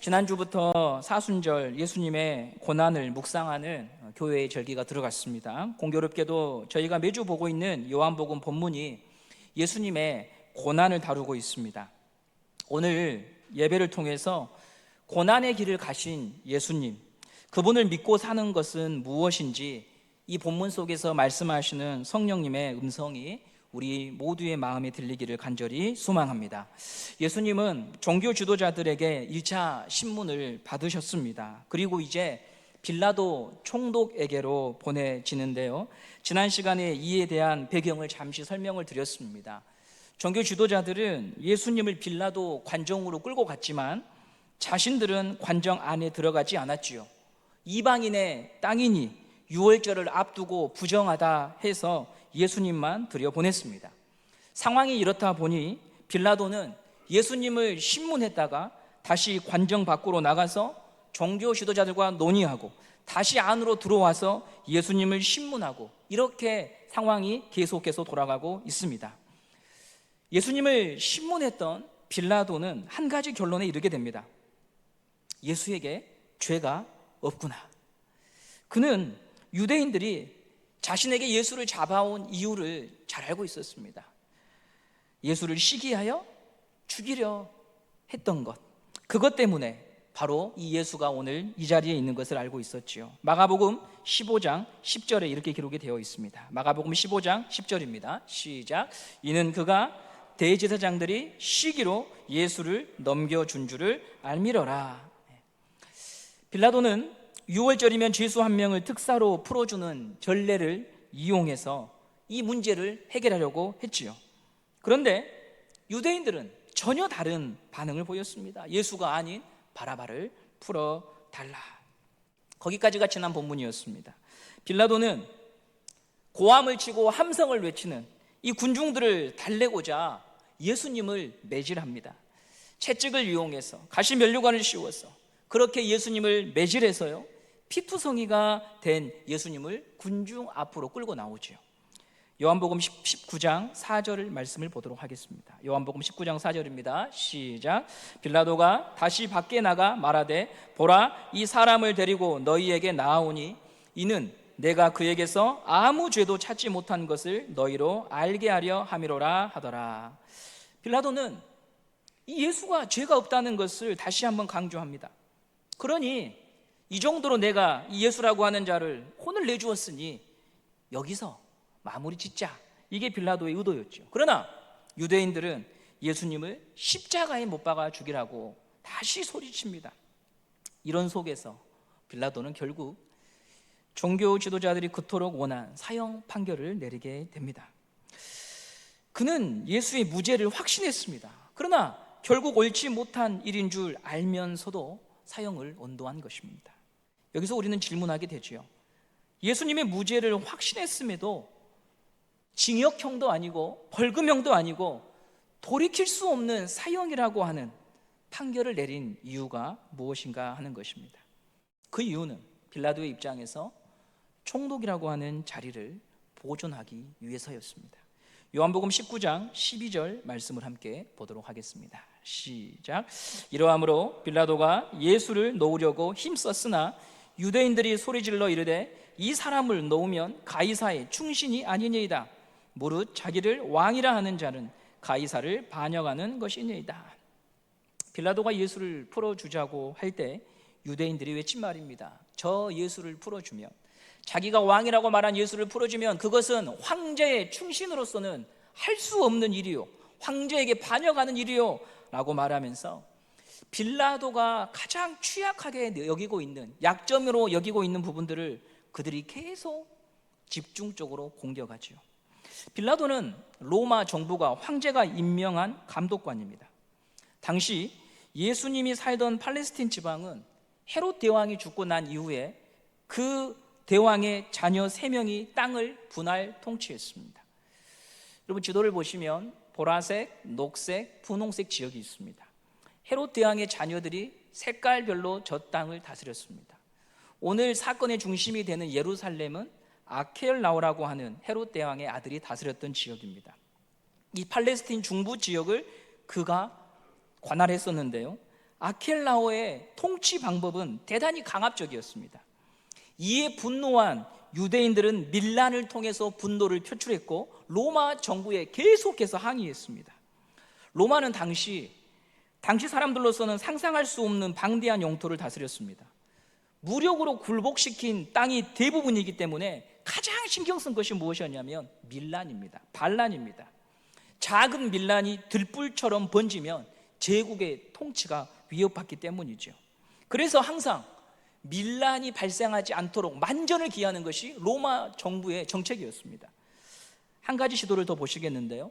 지난주부터 사순절 예수님의 고난을 묵상하는 교회의 절기가 들어갔습니다. 공교롭게도 저희가 매주 보고 있는 요한복음 본문이 예수님의 고난을 다루고 있습니다. 오늘 예배를 통해서 고난의 길을 가신 예수님, 그분을 믿고 사는 것은 무엇인지 이 본문 속에서 말씀하시는 성령님의 음성이 우리 모두의 마음에 들리기를 간절히 소망합니다. 예수님은 종교 지도자들에게 1차 신문을 받으셨습니다. 그리고 이제 빌라도 총독에게로 보내지는데요. 지난 시간에 이에 대한 배경을 잠시 설명을 드렸습니다. 종교 지도자들은 예수님을 빌라도 관정으로 끌고 갔지만 자신들은 관정 안에 들어가지 않았지요. 이방인의 땅이니 유월절을 앞두고 부정하다 해서 예수님만 들여보냈습니다. 상황이 이렇다 보니 빌라도는 예수님을 신문했다가 다시 관정 밖으로 나가서 종교 지도자들과 논의하고 다시 안으로 들어와서 예수님을 신문하고, 이렇게 상황이 계속해서 돌아가고 있습니다. 예수님을 신문했던 빌라도는 한 가지 결론에 이르게 됩니다. 예수에게 죄가 없구나. 그는 유대인들이 자신에게 예수를 잡아온 이유를 잘 알고 있었습니다. 예수를 시기하여 죽이려 했던 것, 그것 때문에 바로 이 예수가 오늘 이 자리에 있는 것을 알고 있었지요. 마가복음 15장 10절에 이렇게 기록이 되어 있습니다. 마가복음 15장 10절입니다. 시작. 이는 그가 대제사장들이 시기로 예수를 넘겨준 줄을 알미러라. 빌라도는 6월절이면 죄수 한 명을 특사로 풀어주는 전례를 이용해서 이 문제를 해결하려고 했지요. 그런데 유대인들은 전혀 다른 반응을 보였습니다. 예수가 아닌 바라바를 풀어달라. 거기까지가 지난 본문이었습니다. 빌라도는 고함을 치고 함성을 외치는 이 군중들을 달래고자 예수님을 매질합니다. 채찍을 이용해서 가시 면류관을 씌워서 그렇게 예수님을 매질해서요, 피투성이가 된 예수님을 군중 앞으로 끌고 나오죠. 요한복음 19장 4절을 말씀을 보도록 하겠습니다. 요한복음 19장 4절입니다. 시작. 빌라도가 다시 밖에 나가 말하되 보라, 이 사람을 데리고 너희에게 나아오니 이는 내가 그에게서 아무 죄도 찾지 못한 것을 너희로 알게 하려 함이로라 하더라. 빌라도는 이 예수가 죄가 없다는 것을 다시 한번 강조합니다. 그러니 이 정도로 내가 이 예수라고 하는 자를 혼을 내주었으니 여기서 마무리 짓자, 이게 빌라도의 의도였죠. 그러나 유대인들은 예수님을 십자가에 못 박아 죽이라고 다시 소리칩니다. 이런 속에서 빌라도는 결국 종교 지도자들이 그토록 원한 사형 판결을 내리게 됩니다. 그는 예수의 무죄를 확신했습니다. 그러나 결국 옳지 못한 일인 줄 알면서도 사형을 언도한 것입니다. 여기서 우리는 질문하게 되지요. 예수님의 무죄를 확신했음에도 징역형도 아니고 벌금형도 아니고 돌이킬 수 없는 사형이라고 하는 판결을 내린 이유가 무엇인가 하는 것입니다. 그 이유는 빌라도의 입장에서 총독이라고 하는 자리를 보존하기 위해서였습니다. 요한복음 19장 12절 말씀을 함께 보도록 하겠습니다. 시작. 이러함으로 빌라도가 예수를 놓으려고 힘썼으나 유대인들이 소리질러 이르되 이 사람을 놓으면 가이사의 충신이 아니니이다. 무릇 자기를 왕이라 하는 자는 가이사를 반역하는 것이니이다. 빌라도가 예수를 풀어주자고 할 때 유대인들이 외친 말입니다. 저 예수를 풀어주면, 자기가 왕이라고 말한 예수를 풀어주면 그것은 황제의 충신으로서는 할 수 없는 일이요, 황제에게 반역하는 일이요 라고 말하면서 빌라도가 가장 취약하게 여기고 있는, 약점으로 여기고 있는 부분들을 그들이 계속 집중적으로 공격하죠. 빌라도는 로마 정부가 황제가 임명한 감독관입니다. 당시 예수님이 살던 팔레스틴 지방은 헤롯 대왕이 죽고 난 이후에 그 대왕의 자녀 3명이 땅을 분할 통치했습니다. 여러분 지도를 보시면 보라색, 녹색, 분홍색 지역이 있습니다. 헤롯 대왕의 자녀들이 색깔별로 저 땅을 다스렸습니다. 오늘 사건의 중심이 되는 예루살렘은 아켈라오라고 하는 헤롯 대왕의 아들이 다스렸던 지역입니다. 이 팔레스틴 중부 지역을 그가 관할했었는데요, 아켈라오의 통치 방법은 대단히 강압적이었습니다. 이에 분노한 유대인들은 밀란을 통해서 분노를 표출했고 로마 정부에 계속해서 항의했습니다. 로마는 당시 사람들로서는 상상할 수 없는 방대한 영토를 다스렸습니다. 무력으로 굴복시킨 땅이 대부분이기 때문에 가장 신경 쓴 것이 무엇이었냐면 밀란입니다. 반란입니다. 작은 밀란이 들불처럼 번지면 제국의 통치가 위협받기 때문이죠. 그래서 항상 밀란이 발생하지 않도록 만전을 기하는 것이 로마 정부의 정책이었습니다. 한 가지 지도를 더 보시겠는데요.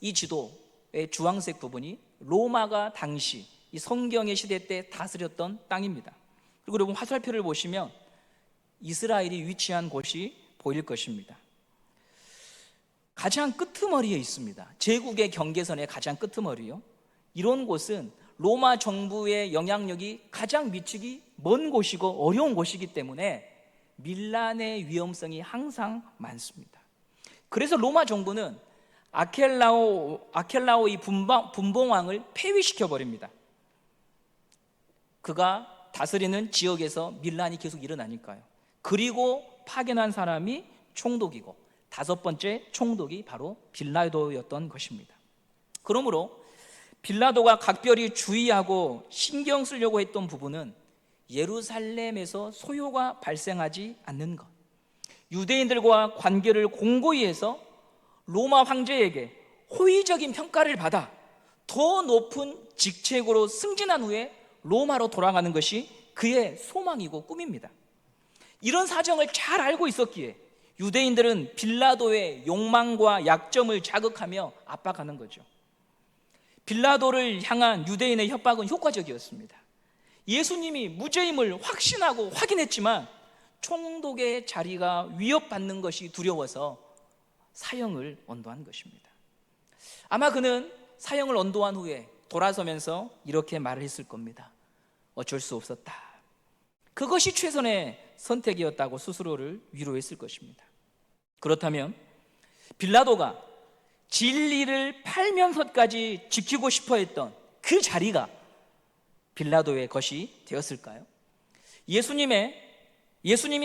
이 지도의 주황색 부분이 로마가 당시 이 성경의 시대 때 다스렸던 땅입니다. 그리고 여러분 화살표를 보시면 이스라엘이 위치한 곳이 보일 것입니다. 가장 끄트머리에 있습니다. 제국의 경계선의 가장 끄트머리요. 이런 곳은 로마 정부의 영향력이 가장 미치기 먼 곳이고 어려운 곳이기 때문에 밀란의 위험성이 항상 많습니다. 그래서 로마 정부는 아켈라오 이 분봉왕을 폐위시켜 버립니다. 그가 다스리는 지역에서 밀란이 계속 일어나니까요. 그리고 파견한 사람이 총독이고 다섯 번째 총독이 바로 빌라도였던 것입니다. 그러므로 빌라도가 각별히 주의하고 신경 쓰려고 했던 부분은 예루살렘에서 소요가 발생하지 않는 것, 유대인들과 관계를 공고히 해서 로마 황제에게 호의적인 평가를 받아 더 높은 직책으로 승진한 후에 로마로 돌아가는 것이 그의 소망이고 꿈입니다. 이런 사정을 잘 알고 있었기에 유대인들은 빌라도의 욕망과 약점을 자극하며 압박하는 거죠. 빌라도를 향한 유대인의 협박은 효과적이었습니다. 예수님이 무죄임을 확신하고 확인했지만 총독의 자리가 위협받는 것이 두려워서 사형을 언도한 것입니다. 아마 그는 사형을 언도한 후에 돌아서면서 이렇게 말을 했을 겁니다. 어쩔 수 없었다. 그것이 최선의 선택이었다고 스스로를 위로했을 것입니다. 그렇다면 빌라도가 진리를 팔면서까지 지키고 싶어 했던 그 자리가 빌라도의 것이 되었을까요? 예수님이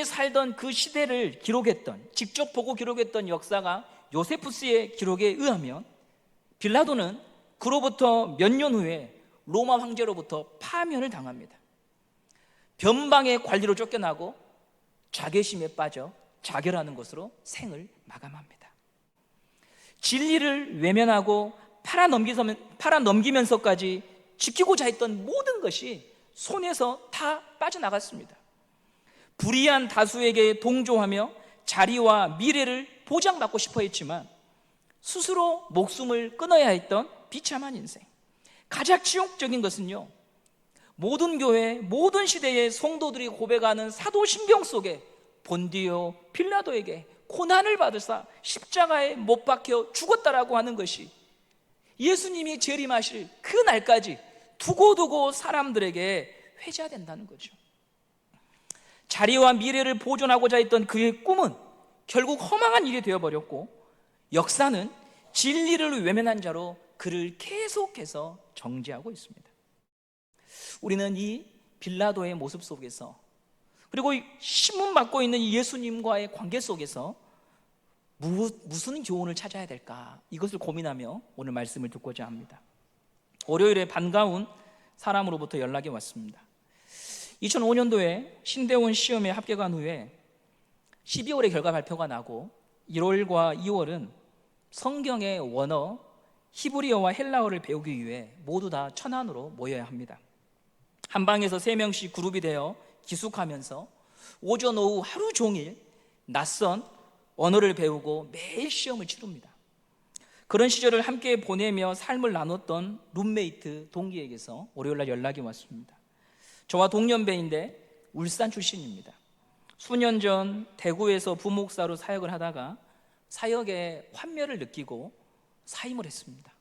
살던 그 시대를 기록했던, 직접 보고 기록했던 역사가 요세푸스의 기록에 의하면 빌라도는 그로부터 몇 년 후에 로마 황제로부터 파면을 당합니다. 변방의 관리로 쫓겨나고 자괴심에 빠져 자결하는 것으로 생을 마감합니다. 진리를 외면하고 팔아넘기면서까지 지키고자 했던 모든 것이 손에서 다 빠져나갔습니다. 불의한 다수에게 동조하며 자리와 미래를 보장받고 싶어 했지만 스스로 목숨을 끊어야 했던 비참한 인생. 가장 치욕적인 것은요, 모든 교회, 모든 시대의 성도들이 고백하는 사도신경 속에 본디오 빌라도에게 고난을 받으사 십자가에 못 박혀 죽었다라고 하는 것이 예수님이 재림하실 그 날까지 두고두고 사람들에게 회자된다는 거죠. 자리와 미래를 보존하고자 했던 그의 꿈은 결국 허망한 일이 되어버렸고 역사는 진리를 외면한 자로 그를 계속해서 정죄하고 있습니다. 우리는 이 빌라도의 모습 속에서, 그리고 신문받고 있는 이 예수님과의 관계 속에서 무슨 교훈을 찾아야 될까, 이것을 고민하며 오늘 말씀을 듣고자 합니다. 월요일에 반가운 사람으로부터 연락이 왔습니다. 2005년도에 신대원 시험에 합격한 후에 12월에 결과 발표가 나고 1월과 2월은 성경의 원어 히브리어와 헬라어를 배우기 위해 모두 다 천안으로 모여야 합니다. 한 방에서 3명씩 그룹이 되어 기숙하면서 오전 오후 하루 종일 낯선 언어를 배우고 매일 시험을 치릅니다. 그런 시절을 함께 보내며 삶을 나눴던 룸메이트 동기에게서 월요일날 연락이 왔습니다. 저와 동년배인데 울산 출신입니다. 수년 전 대구에서 부목사로 사역을 하다가 사역에 환멸을 느끼고 사임을 했습니다.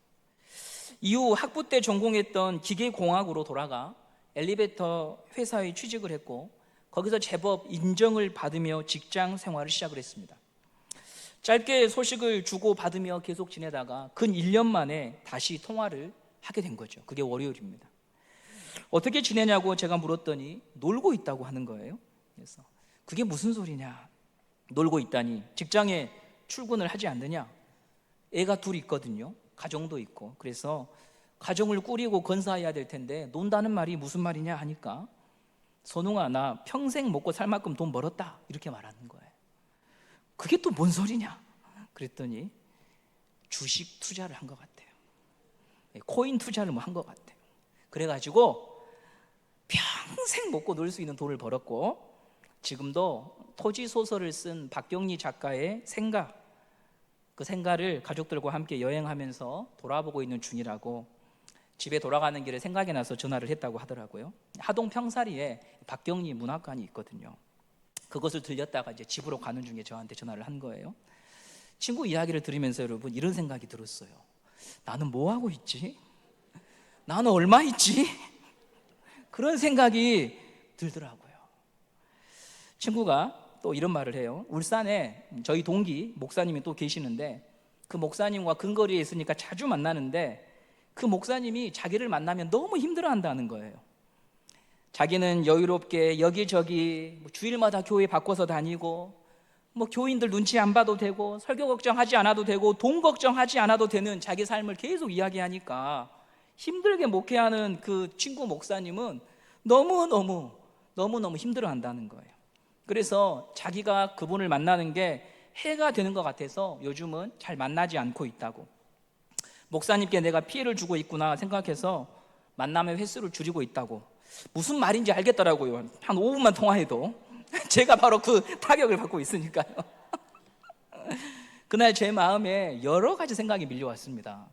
이후 학부 때 전공했던 기계공학으로 돌아가 엘리베이터 회사에 취직을 했고 거기서 제법 인정을 받으며 직장 생활을 시작을 했습니다. 짧게 소식을 주고받으며 계속 지내다가 근 1년 만에 다시 통화를 하게 된 거죠. 그게 월요일입니다. 어떻게 지내냐고 제가 물었더니 놀고 있다고 하는 거예요. 그래서 그게 무슨 소리냐? 놀고 있다니. 직장에 출근을 하지 않느냐? 애가 둘 있거든요. 가정도 있고. 그래서 가정을 꾸리고 건사해야 될 텐데 논다는 말이 무슨 말이냐 하니까, 선웅아, 나 평생 먹고 살 만큼 돈 벌었다, 이렇게 말하는 거예요. 그게 또 뭔 소리냐? 그랬더니 주식 투자를 한 것 같아요. 코인 투자를 뭐 한 것 같아요. 그래가지고 평생 먹고 놀 수 있는 돈을 벌었고, 지금도 토지 소설을 쓴 박경리 작가의 생가, 그 생가를 가족들과 함께 여행하면서 돌아보고 있는 중이라고, 집에 돌아가는 길에 생각이 나서 전화를 했다고 하더라고요. 하동 평사리에 박경리 문학관이 있거든요. 그것을 들렸다가 이제 집으로 가는 중에 저한테 전화를 한 거예요. 친구 이야기를 들으면서 여러분, 이런 생각이 들었어요. 나는 뭐 하고 있지? 나는 얼마 있지? 그런 생각이 들더라고요. 친구가 또 이런 말을 해요. 울산에 저희 동기 목사님이 또 계시는데, 그 목사님과 근거리에 있으니까 자주 만나는데, 그 목사님이 자기를 만나면 너무 힘들어한다는 거예요. 자기는 여유롭게 여기저기 주일마다 교회 바꿔서 다니고, 교인들 눈치 안 봐도 되고, 설교 걱정하지 않아도 되고, 돈 걱정하지 않아도 되는 자기 삶을 계속 이야기하니까 힘들게 목회하는 그 친구 목사님은 너무너무 힘들어한다는 거예요. 그래서 자기가 그분을 만나는 게 해가 되는 것 같아서 요즘은 잘 만나지 않고 있다고, 목사님께 내가 피해를 주고 있구나 생각해서 만남의 횟수를 줄이고 있다고. 무슨 말인지 알겠더라고요. 한 5분만 통화해도. 제가 바로 그 타격을 받고 있으니까요. 그날 제 마음에 여러 가지 생각이 밀려왔습니다.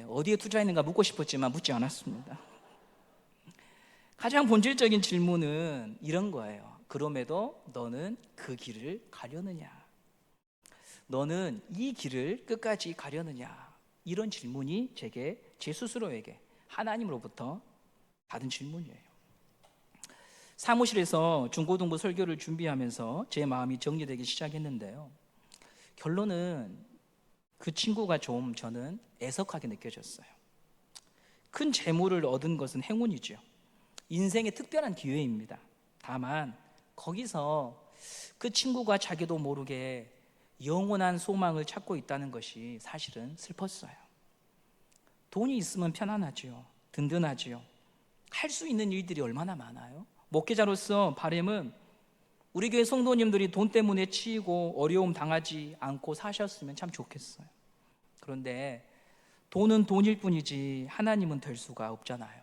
어디에 투자했는가 묻고 싶었지만 묻지 않았습니다. 가장 본질적인 질문은 이런 거예요. 그럼에도 너는 그 길을 가려느냐? 너는 이 길을 끝까지 가려느냐? 이런 질문이 제 스스로에게 하나님으로부터 받은 질문이에요. 사무실에서 중고등부 설교를 준비하면서 제 마음이 정리되기 시작했는데요, 결론은 그 친구가 좀 저는 애석하게 느껴졌어요. 큰 재물을 얻은 것은 행운이죠. 인생의 특별한 기회입니다. 다만 거기서 그 친구가 자기도 모르게 영원한 소망을 찾고 있다는 것이 사실은 슬펐어요. 돈이 있으면 편안하지요. 든든하지요. 할 수 있는 일들이 얼마나 많아요. 목회자로서 바람은 우리 교회 성도님들이 돈 때문에 치이고 어려움 당하지 않고 사셨으면 참 좋겠어요. 그런데 돈은 돈일 뿐이지 하나님은 될 수가 없잖아요.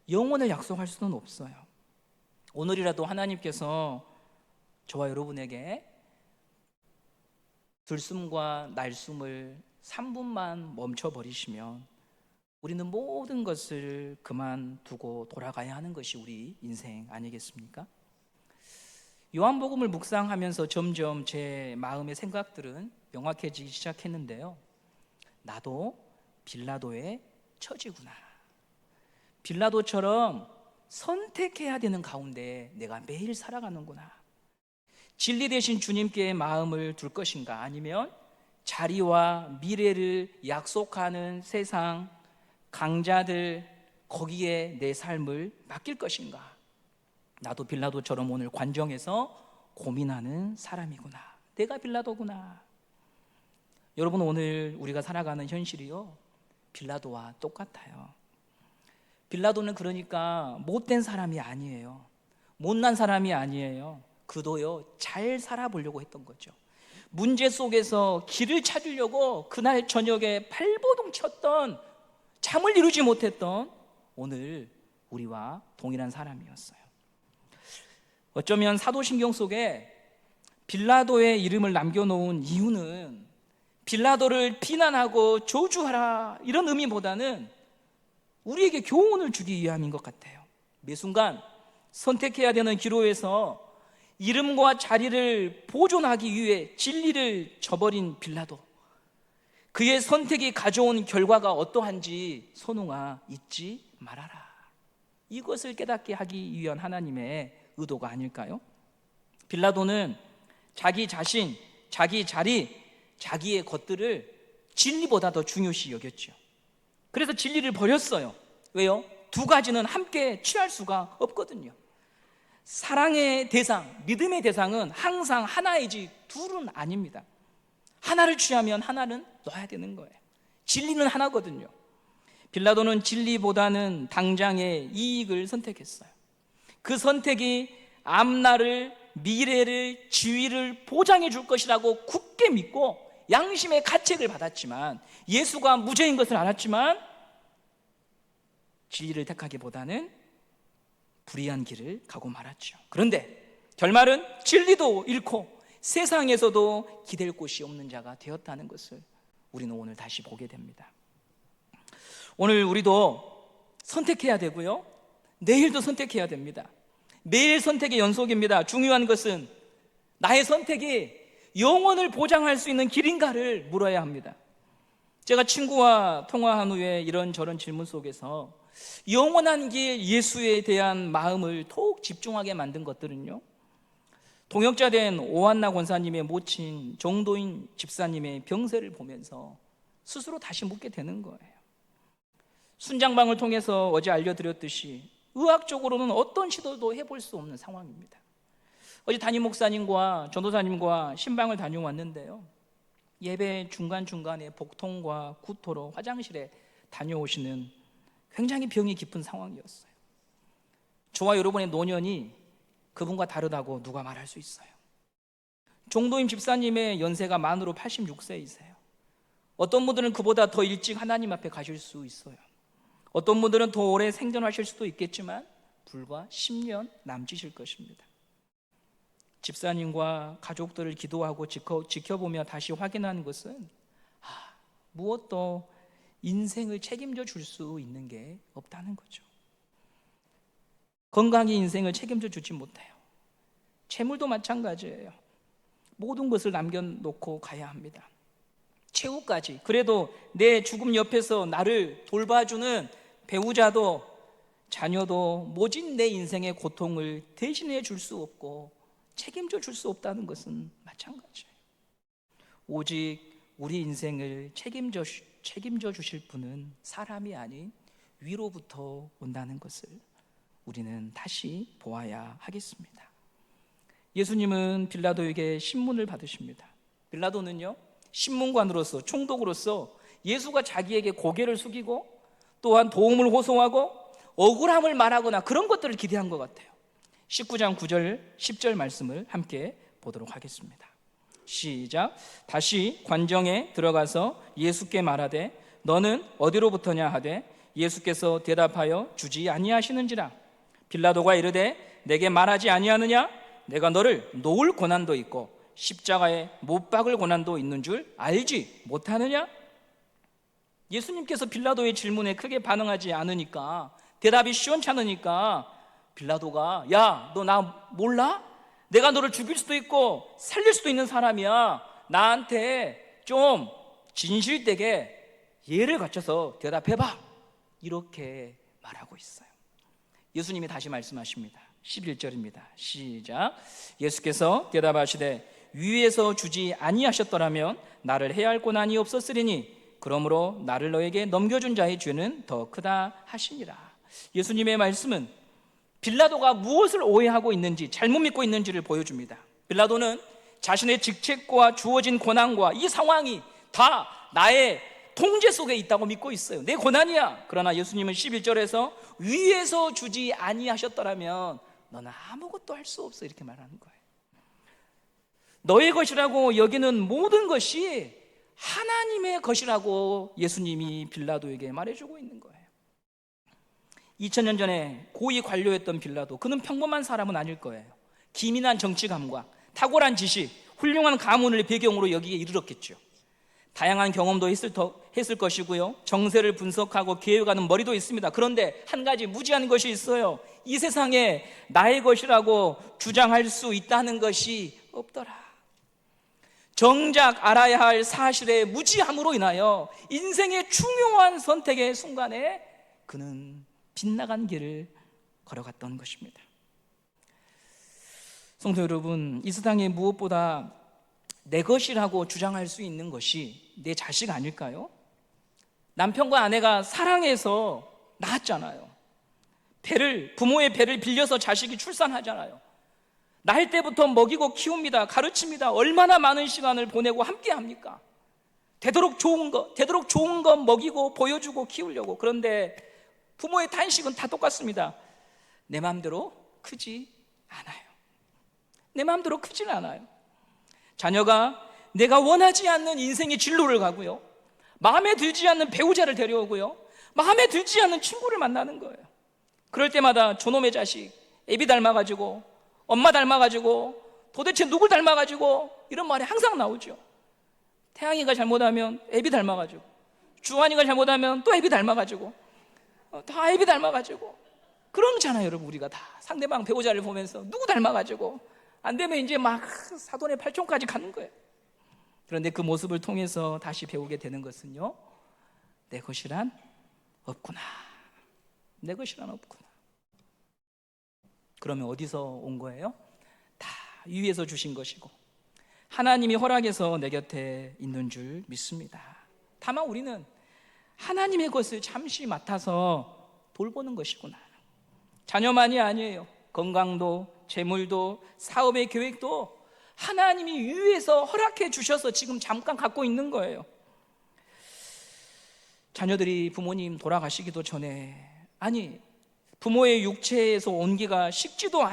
영원을 약속할 수는 없어요. 오늘이라도 하나님께서 저와 여러분에게 들숨과 날숨을 3분만 멈춰버리시면 우리는 모든 것을 그만두고 돌아가야 하는 것이 우리 인생 아니겠습니까? 요한복음을 묵상하면서 점점 제 마음의 생각들은 명확해지기 시작했는데요, 나도 빌라도의 처지구나. 빌라도처럼 선택해야 되는 가운데 내가 매일 살아가는구나. 진리 대신 주님께 마음을 둘 것인가, 아니면 자리와 미래를 약속하는 세상 강자들 거기에 내 삶을 맡길 것인가. 나도 빌라도처럼 오늘 관정에서 고민하는 사람이구나. 내가 빌라도구나. 여러분, 오늘 우리가 살아가는 현실이요, 빌라도와 똑같아요. 빌라도는 그러니까 못된 사람이 아니에요. 못난 사람이 아니에요. 그도요, 잘 살아보려고 했던 거죠. 문제 속에서 길을 찾으려고 그날 저녁에 발버둥 쳤던, 잠을 이루지 못했던 오늘 우리와 동일한 사람이었어요. 어쩌면 사도신경 속에 빌라도의 이름을 남겨놓은 이유는 빌라도를 비난하고 저주하라 이런 의미보다는 우리에게 교훈을 주기 위함인 것 같아요. 매 순간 선택해야 되는 기로에서 이름과 자리를 보존하기 위해 진리를 저버린 빌라도, 그의 선택이 가져온 결과가 어떠한지 선웅아 잊지 말아라. 이것을 깨닫게 하기 위한 하나님의 의도가 아닐까요? 빌라도는 자기 자신, 자기 자리, 자기의 것들을 진리보다 더 중요시 여겼죠. 그래서 진리를 버렸어요. 왜요? 두 가지는 함께 취할 수가 없거든요. 사랑의 대상, 믿음의 대상은 항상 하나이지 둘은 아닙니다. 하나를 취하면 하나는 놔야 되는 거예요. 진리는 하나거든요. 빌라도는 진리보다는 당장의 이익을 선택했어요. 그 선택이 앞날을, 미래를, 지위를 보장해 줄 것이라고 굳게 믿고 양심의 가책을 받았지만, 예수가 무죄인 것을 알았지만 진리를 택하기보다는 불의한 길을 가고 말았죠. 그런데 결말은 진리도 잃고 세상에서도 기댈 곳이 없는 자가 되었다는 것을 우리는 오늘 다시 보게 됩니다. 오늘 우리도 선택해야 되고요, 내일도 선택해야 됩니다. 매일 선택의 연속입니다. 중요한 것은 나의 선택이 영원을 보장할 수 있는 길인가를 물어야 합니다. 제가 친구와 통화한 후에 이런저런 질문 속에서 영원한 길 예수에 대한 마음을 더욱 집중하게 만든 것들은요, 동역자 된 오한나 권사님의 모친 정도인 집사님의 병세를 보면서 스스로 다시 묻게 되는 거예요. 순장방을 통해서 어제 알려드렸듯이 의학적으로는 어떤 시도도 해볼 수 없는 상황입니다. 어제 담임 목사님과 전도사님과 신방을 다녀왔는데요, 예배 중간중간에 복통과 구토로 화장실에 다녀오시는 굉장히 병이 깊은 상황이었어요. 저와 여러분의 노년이 그분과 다르다고 누가 말할 수 있어요? 종도임 집사님의 연세가 만으로 86세이세요. 어떤 분들은 그보다 더 일찍 하나님 앞에 가실 수 있어요. 어떤 분들은 더 오래 생존하실 수도 있겠지만 불과 10년 남으실 것입니다. 집사님과 가족들을 기도하고 지켜보며 다시 확인한 것은 무엇도 인생을 책임져 줄 수 있는 게 없다는 거죠. 건강이 인생을 책임져 주지 못해요. 재물도 마찬가지예요. 모든 것을 남겨놓고 가야 합니다. 최후까지. 그래도 내 죽음 옆에서 나를 돌봐주는 배우자도 자녀도 모진 내 인생의 고통을 대신해 줄 수 없고 책임져 줄 수 없다는 것은 마찬가지예요. 오직 우리 인생을 책임져 주실 분은 사람이 아닌 위로부터 온다는 것을 우리는 다시 보아야 하겠습니다. 예수님은 빌라도에게 신문을 받으십니다. 빌라도는요, 신문관으로서, 총독으로서 예수가 자기에게 고개를 숙이고 또한 도움을 호소하고 억울함을 말하거나 그런 것들을 기대한 것 같아요. 19장 9절 10절 말씀을 함께 보도록 하겠습니다. 시작. 다시 관정에 들어가서 예수께 말하되 너는 어디로부터냐 하되 예수께서 대답하여 주지 아니하시는지라. 빌라도가 이르되 내게 말하지 아니하느냐? 내가 너를 놓을 고난도 있고 십자가에 못 박을 고난도 있는 줄 알지 못하느냐? 예수님께서 빌라도의 질문에 크게 반응하지 않으니까, 대답이 시원찮으니까 빌라도가 야, 너 나 몰라? 내가 너를 죽일 수도 있고 살릴 수도 있는 사람이야. 나한테 좀 진실되게 예를 갖춰서 대답해봐. 이렇게 말하고 있어요. 예수님이 다시 말씀하십니다. 11절입니다. 시작. 예수께서 대답하시되 위에서 주지 아니하셨더라면 나를 해할 고난이 없었으리니 그러므로 나를 너에게 넘겨준 자의 죄는 더 크다 하시니라. 예수님의 말씀은 빌라도가 무엇을 오해하고 있는지, 잘못 믿고 있는지를 보여줍니다. 빌라도는 자신의 직책과 주어진 고난과 이 상황이 다 나의 통제 속에 있다고 믿고 있어요. 내 고난이야. 그러나 예수님은 11절에서 위에서 주지 아니하셨더라면 너는 아무것도 할 수 없어, 이렇게 말하는 거예요. 너의 것이라고 여기는 모든 것이 하나님의 것이라고 예수님이 빌라도에게 말해주고 있는 거예요. 2000년 전에 고위 관료였던 빌라도, 그는 평범한 사람은 아닐 거예요. 기민한 정치 감각, 탁월한 지식, 훌륭한 가문을 배경으로 여기에 이르렀겠죠. 다양한 경험도 했을 것이고요, 정세를 분석하고 계획하는 머리도 있습니다. 그런데 한 가지 무지한 것이 있어요. 이 세상에 나의 것이라고 주장할 수 있다는 것이 없더라. 정작 알아야 할 사실의 무지함으로 인하여 인생의 중요한 선택의 순간에 그는 빗나간 길을 걸어갔던 것입니다. 성도 여러분, 이 세상에 무엇보다 내 것이라고 주장할 수 있는 것이 내 자식 아닐까요? 남편과 아내가 사랑해서 낳았잖아요. 부모의 배를 빌려서 자식이 출산하잖아요. 날 때부터 먹이고 키웁니다. 가르칩니다. 얼마나 많은 시간을 보내고 함께 합니까? 되도록 좋은 거 먹이고 보여주고 키우려고. 그런데 부모의 탄식은 다 똑같습니다. 내 마음대로 크지 않아요. 내 마음대로 크질 않아요. 자녀가 내가 원하지 않는 인생의 진로를 가고요, 마음에 들지 않는 배우자를 데려오고요, 마음에 들지 않는 친구를 만나는 거예요. 그럴 때마다 저놈의 자식, 애비 닮아가지고, 엄마 닮아가지고, 도대체 누굴 닮아가지고, 이런 말이 항상 나오죠. 태양이가 잘못하면 애비 닮아가지고, 주환이가 잘못하면 또 애비 닮아가지고, 다 애비 닮아가지고. 그러잖아요, 여러분. 우리가 다 상대방 배우자를 보면서 누구 닮아가지고, 안 되면 이제 막 사돈의 팔촌까지 가는 거예요. 그런데 그 모습을 통해서 다시 배우게 되는 것은요, 내 것이란 없구나. 내 것이란 없구나. 그러면 어디서 온 거예요? 다 위에서 주신 것이고, 하나님이 허락해서 내 곁에 있는 줄 믿습니다. 다만 우리는 하나님의 것을 잠시 맡아서 돌보는 것이구나. 자녀만이 아니에요. 건강도, 재물도, 사업의 계획도 하나님이 위에서 허락해 주셔서 지금 잠깐 갖고 있는 거예요. 자녀들이 부모님 돌아가시기도 전에, 부모의 육체에서 온기가 식지도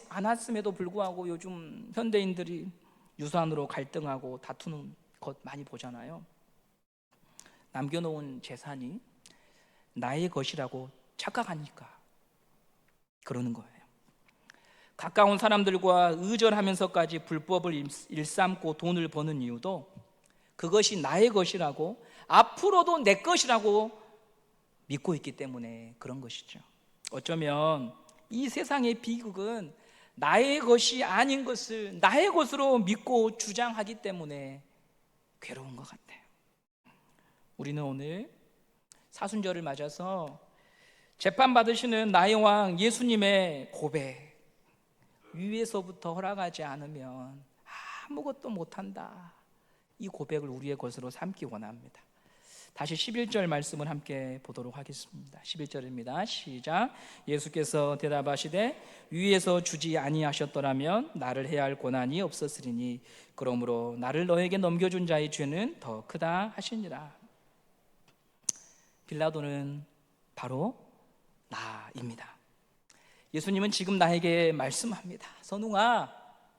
않았음에도 불구하고 요즘 현대인들이 유산으로 갈등하고 다투는 것 많이 보잖아요. 남겨놓은 재산이 나의 것이라고 착각하니까 그러는 거예요. 가까운 사람들과 의절하면서까지 불법을 일삼고 돈을 버는 이유도 그것이 나의 것이라고, 앞으로도 내 것이라고 믿고 있기 때문에 그런 것이죠. 어쩌면 이 세상의 비극은 나의 것이 아닌 것을 나의 것으로 믿고 주장하기 때문에 괴로운 것 같아요. 우리는 오늘 사순절을 맞아서 재판받으시는 나의 왕 예수님의 고백, 위에서부터 허락하지 않으면 아무것도 못한다, 이 고백을 우리의 것으로 삼기 원합니다. 다시 11절 말씀을 함께 보도록 하겠습니다. 11절입니다. 시작. 예수께서 대답하시되 위에서 주지 아니하셨더라면 나를 해야 할 권한이 없었으리니 그러므로 나를 너에게 넘겨준 자의 죄는 더 크다 하시니라. 빌라도는 바로 나입니다. 예수님은 지금 나에게 말씀합니다. 선웅아,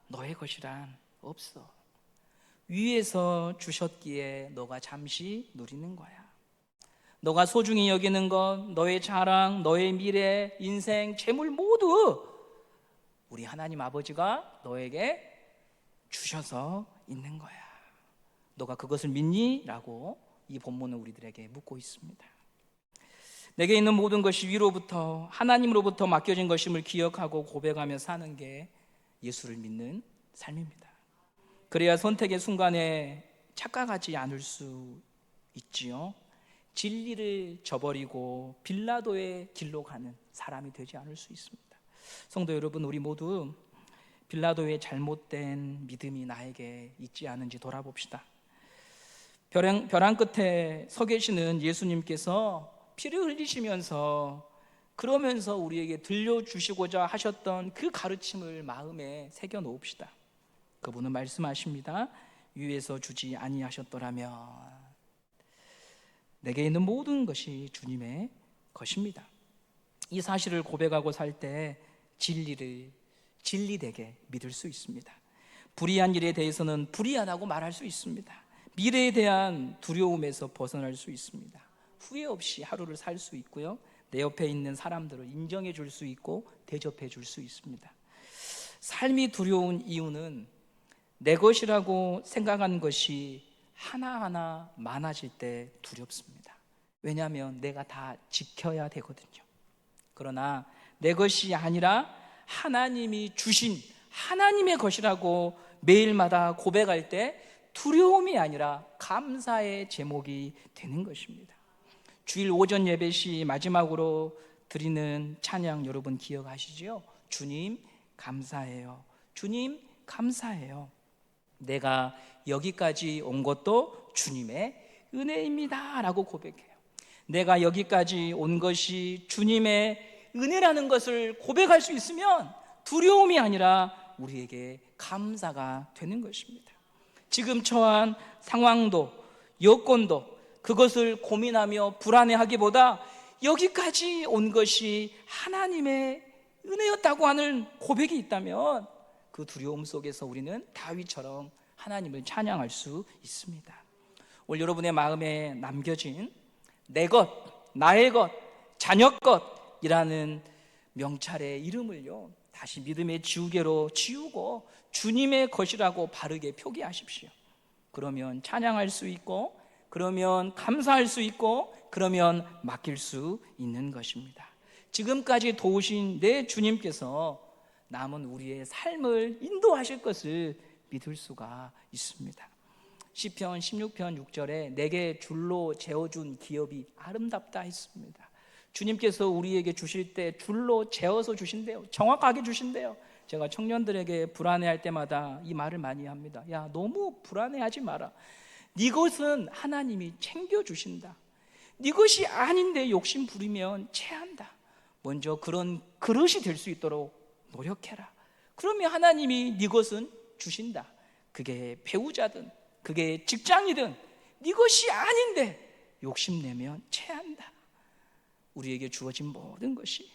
너의 것이란 없어. 위에서 주셨기에 너가 잠시 누리는 거야. 너가 소중히 여기는 것, 너의 자랑, 너의 미래, 인생, 재물 모두 우리 하나님 아버지가 너에게 주셔서 있는 거야. 너가 그것을 믿니? 라고 이 본문은 우리들에게 묻고 있습니다. 내게 있는 모든 것이 위로부터, 하나님으로부터 맡겨진 것임을 기억하고 고백하며 사는 게 예수를 믿는 삶입니다. 그래야 선택의 순간에 착각하지 않을 수 있지요. 진리를 저버리고 빌라도의 길로 가는 사람이 되지 않을 수 있습니다. 성도 여러분, 우리 모두 빌라도의 잘못된 믿음이 나에게 있지 않은지 돌아봅시다. 벼랑 끝에 서 계시는 예수님께서 피를 흘리시면서 그러면서 우리에게 들려주시고자 하셨던 그 가르침을 마음에 새겨 놓읍시다. 그분은 말씀하십니다. 위에서 주지 아니하셨더라면 내게 있는 모든 것이 주님의 것입니다. 이 사실을 고백하고 살 때 진리를 진리되게 믿을 수 있습니다. 불의한 일에 대해서는 불의하다고 말할 수 있습니다. 미래에 대한 두려움에서 벗어날 수 있습니다. 후회 없이 하루를 살 수 있고요, 내 옆에 있는 사람들을 인정해 줄 수 있고 대접해 줄 수 있습니다. 삶이 두려운 이유는 내 것이라고 생각한 것이 하나하나 많아질 때 두렵습니다. 왜냐하면 내가 다 지켜야 되거든요. 그러나 내 것이 아니라 하나님이 주신 하나님의 것이라고 매일마다 고백할 때 두려움이 아니라 감사의 제목이 되는 것입니다. 주일 오전 예배 시 마지막으로 드리는 찬양 여러분 기억하시죠? 주님 감사해요. 주님 감사해요. 내가 여기까지 온 것도 주님의 은혜입니다 라고 고백해요. 내가 여기까지 온 것이 주님의 은혜라는 것을 고백할 수 있으면 두려움이 아니라 우리에게 감사가 되는 것입니다. 지금 처한 상황도 여건도 그것을 고민하며 불안해하기보다 여기까지 온 것이 하나님의 은혜였다고 하는 고백이 있다면 그 두려움 속에서 우리는 다윗처럼 하나님을 찬양할 수 있습니다. 오늘 여러분의 마음에 남겨진 내 것, 나의 것, 자녀 것이라는 명찰의 이름을요, 다시 믿음의 지우개로 지우고 주님의 것이라고 바르게 표기하십시오. 그러면 찬양할 수 있고, 그러면 감사할 수 있고, 그러면 맡길 수 있는 것입니다. 지금까지 도우신 내 주님께서 남은 우리의 삶을 인도하실 것을 믿을 수가 있습니다. 시편 16편 6절에 내게 줄로 재어준 기업이 아름답다 했습니다. 주님께서 우리에게 주실 때 줄로 재어서 주신대요. 정확하게 주신대요. 제가 청년들에게 불안해할 때마다 이 말을 많이 합니다. 야, 너무 불안해하지 마라. 네 것은 하나님이 챙겨주신다. 네 것이 아닌데 욕심 부리면 체한다. 먼저 그런 그릇이 될 수 있도록 노력해라. 그러면 하나님이 네 것은 주신다. 그게 배우자든 그게 직장이든 네 것이 아닌데 욕심내면 체한다. 우리에게 주어진 모든 것이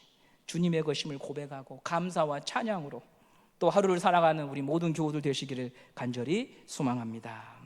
주님의 것임을 고백하고 감사와 찬양으로 또 하루를 살아가는 우리 모든 교우들 되시기를 간절히 소망합니다.